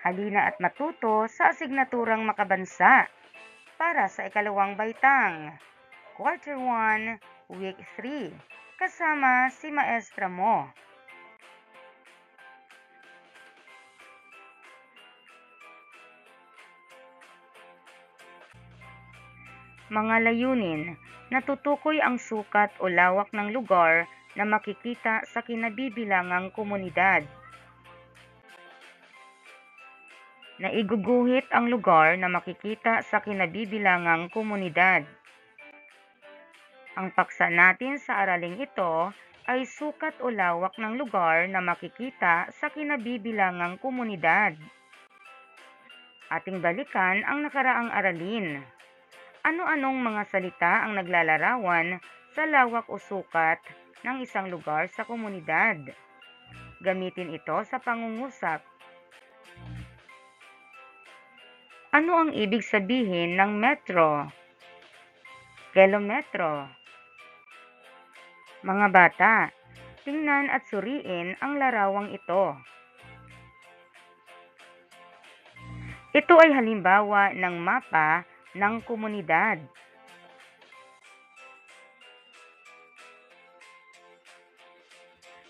Halina at matuto sa asignaturang makabansa para sa ikalawang baitang, Quarter 1, Week 3, kasama si maestra mo. Mga layunin: natutukoy ang sukat o lawak ng lugar na makikita sa kinabibilangang komunidad. Naiguguhit ang lugar na makikita sa kinabibilangang komunidad. Ang paksa natin sa araling ito ay sukat o lawak ng lugar na makikita sa kinabibilangang komunidad. Ating balikan ang nakaraang aralin. Ano-anong mga salita ang naglalarawan sa lawak o sukat ng isang lugar sa komunidad? Gamitin ito sa pangungusap. Ano ang ibig sabihin ng metro? Kilometro. Mga bata, tingnan at suriin ang larawang ito. Ito ay halimbawa ng mapa ng komunidad.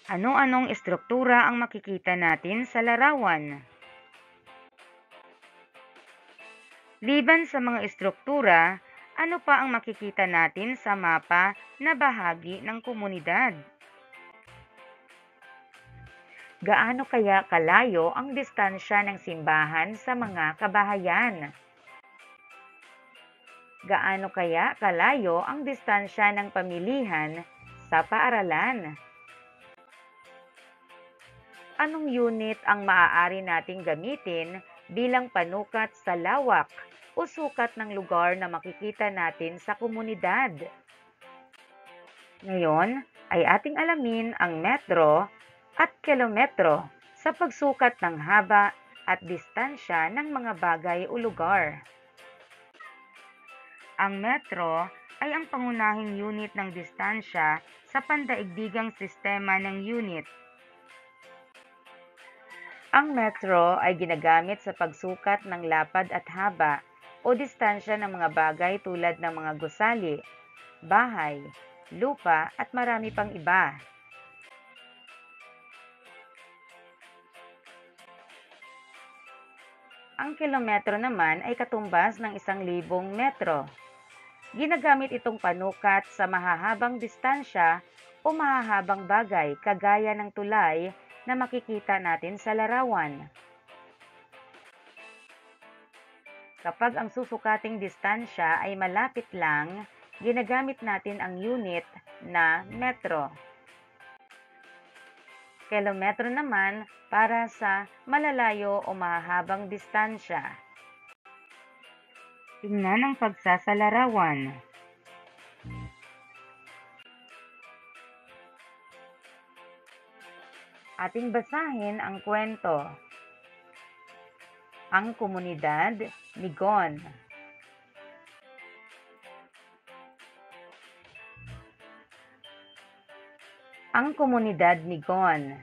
Ano-anong estruktura ang makikita natin sa larawan? Liban sa mga estruktura, ano pa ang makikita natin sa mapa na bahagi ng komunidad? Gaano kaya kalayo ang distansya ng simbahan sa mga kabahayan? Gaano kaya kalayo ang distansya ng pamilihan sa paaralan? Anong unit ang maaari nating gamitin bilang panukat sa lawak o sukat ng lugar na makikita natin sa komunidad? Ngayon ay ating alamin ang metro at kilometro sa pagsukat ng haba at distansya ng mga bagay o lugar. Ang metro ay ang pangunahing unit ng distansya sa pandaigdigang sistema ng unit. Ang metro ay ginagamit sa pagsukat ng lapad at haba o distansya ng mga bagay tulad ng mga gusali, bahay, lupa at marami pang iba. Ang kilometro naman ay katumbas ng 1,000 metro. Ginagamit itong panukat sa mahahabang distansya o mahahabang bagay kagaya ng tulay na makikita natin sa larawan. Kapag ang susukating distansya ay malapit lang, ginagamit natin ang unit na metro. Kilometro naman para sa malalayo o mahahabang distansya. Tingnan ang pagsasalarawan. Ating basahin ang kwento. Ang komunidad ni Gon. Ang komunidad ni Gon.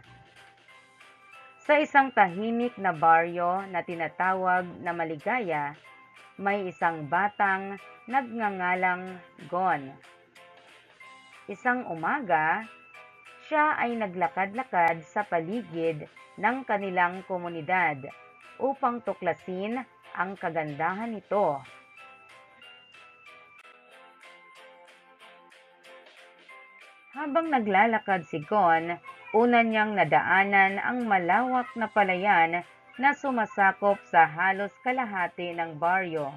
Sa isang tahimik na baryo na tinatawag na Maligaya, may isang batang nagngangalang Gon. Isang umaga, siya ay naglakad-lakad sa paligid ng kanilang komunidad upang tuklasin ang kagandahan nito. Habang naglalakad si Gon, una niyang nadaanan ang malawak na palayan na sumasakop sa halos kalahati ng baryo.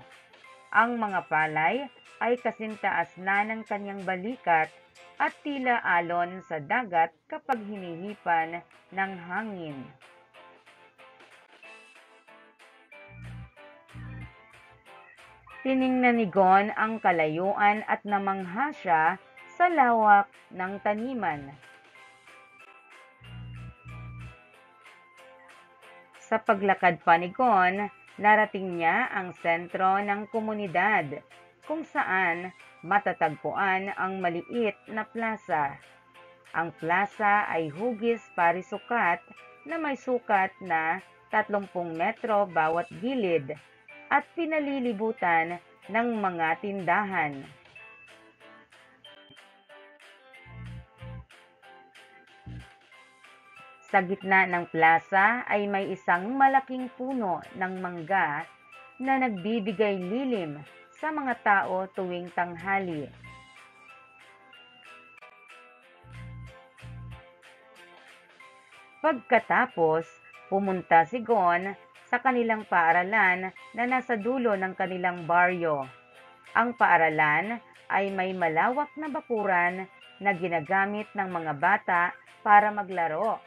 Ang mga palay ay kasintaas na ng kanyang balikat at tila alon sa dagat kapag hinihipan ng hangin. Tiningnan ni Gon ang kalayuan at namangha siya sa lawak ng taniman. Sa paglakad pa ni Gon, narating niya ang sentro ng komunidad kung saan matatagpuan ang maliit na plaza. Ang plaza ay hugis parisukat na may sukat na 30 metro bawat gilid, at pinalilibutan ng mga tindahan. Sa gitna ng plaza ay may isang malaking puno ng mangga na nagbibigay lilim sa mga tao tuwing tanghali. Pagkatapos, pumunta si Gon sa kanilang paaralan na nasa dulo ng kanilang baryo. Ang paaralan ay may malawak na bakuran na ginagamit ng mga bata para maglaro.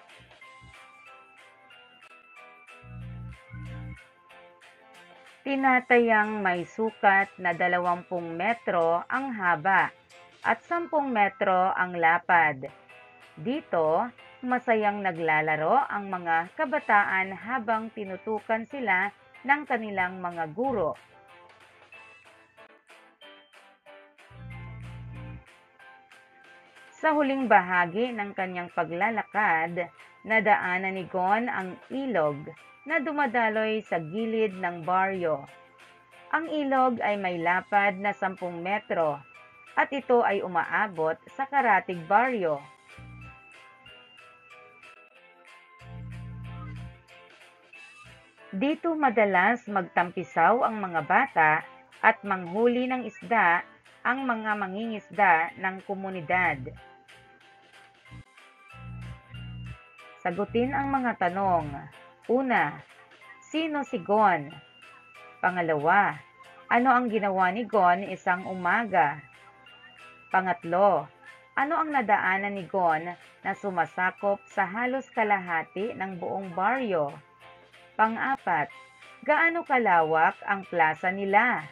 Tinatayang may sukat na 20 metro ang haba at 10 metro ang lapad. Dito, masayang naglalaro ang mga kabataan habang tinutukan sila ng kanilang mga guro. Sa huling bahagi ng kanyang paglalakad, nadaanan ni Gon ang ilog na dumadaloy sa gilid ng baryo. Ang ilog ay may lapad na 10 metro at ito ay umaabot sa Karatig Baryo. Dito madalas magtampisaw ang mga bata at manghuli ng isda ang mga mangingisda ng komunidad. Sagutin ang mga tanong. Una, sino si Gon? Pangalawa, ano ang ginawa ni Gon isang umaga? Pangatlo, ano ang nadaanan ni Gon na sumasakop sa halos kalahati ng buong baryo? Pang-apat, gaano kalawak ang plaza nila?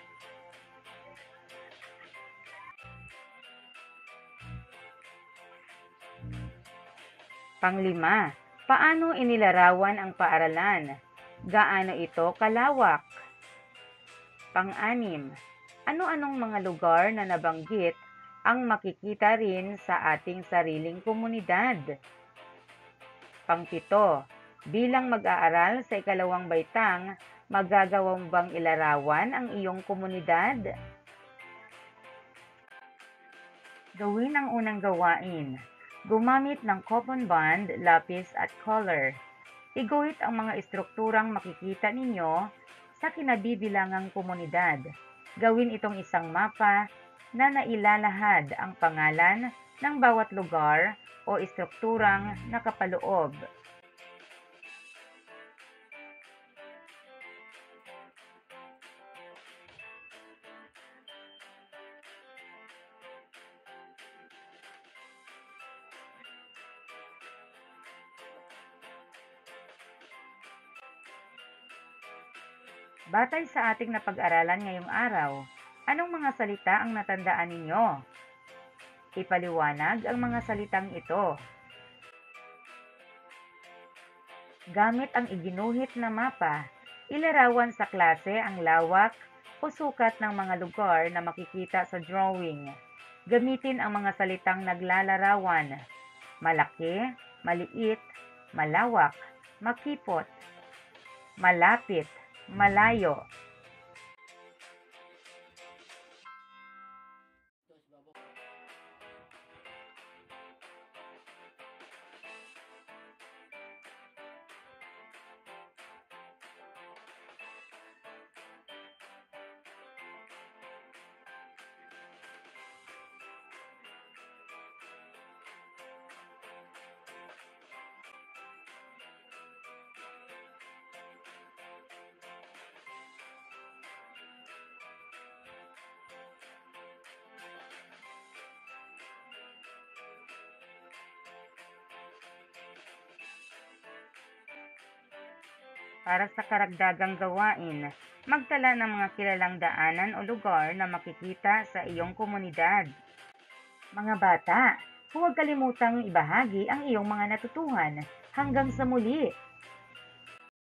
Panglima, paano inilarawan ang paaralan? Gaano ito kalawak? Pang-anim, ano-anong mga lugar na nabanggit ang makikita rin sa ating sariling komunidad? Pang-pito, bilang mag-aaral sa ikalawang baitang, magagawang bang ilarawan ang iyong komunidad? Gawin ang unang gawain. Gumamit ng coupon bond, lapis at color. Iguhit ang mga estrukturang makikita ninyo sa kinabibilangang komunidad. Gawin itong isang mapa na nailalahad ang pangalan ng bawat lugar o estrukturang nakapaloob. Batay sa ating napag-aralan ngayong araw, anong mga salita ang natandaan ninyo? Ipaliwanag ang mga salitang ito. Gamit ang iginuhit na mapa, ilarawan sa klase ang lawak o sukat ng mga lugar na makikita sa drawing. Gamitin ang mga salitang naglalarawan: malaki, maliit, malawak, makipot, malapit, malayo. Para sa karagdagang gawain, magtala ng mga kilalang daanan o lugar na makikita sa iyong komunidad. Mga bata, huwag kalimutang ibahagi ang iyong mga natutuhan. Hanggang sa muli!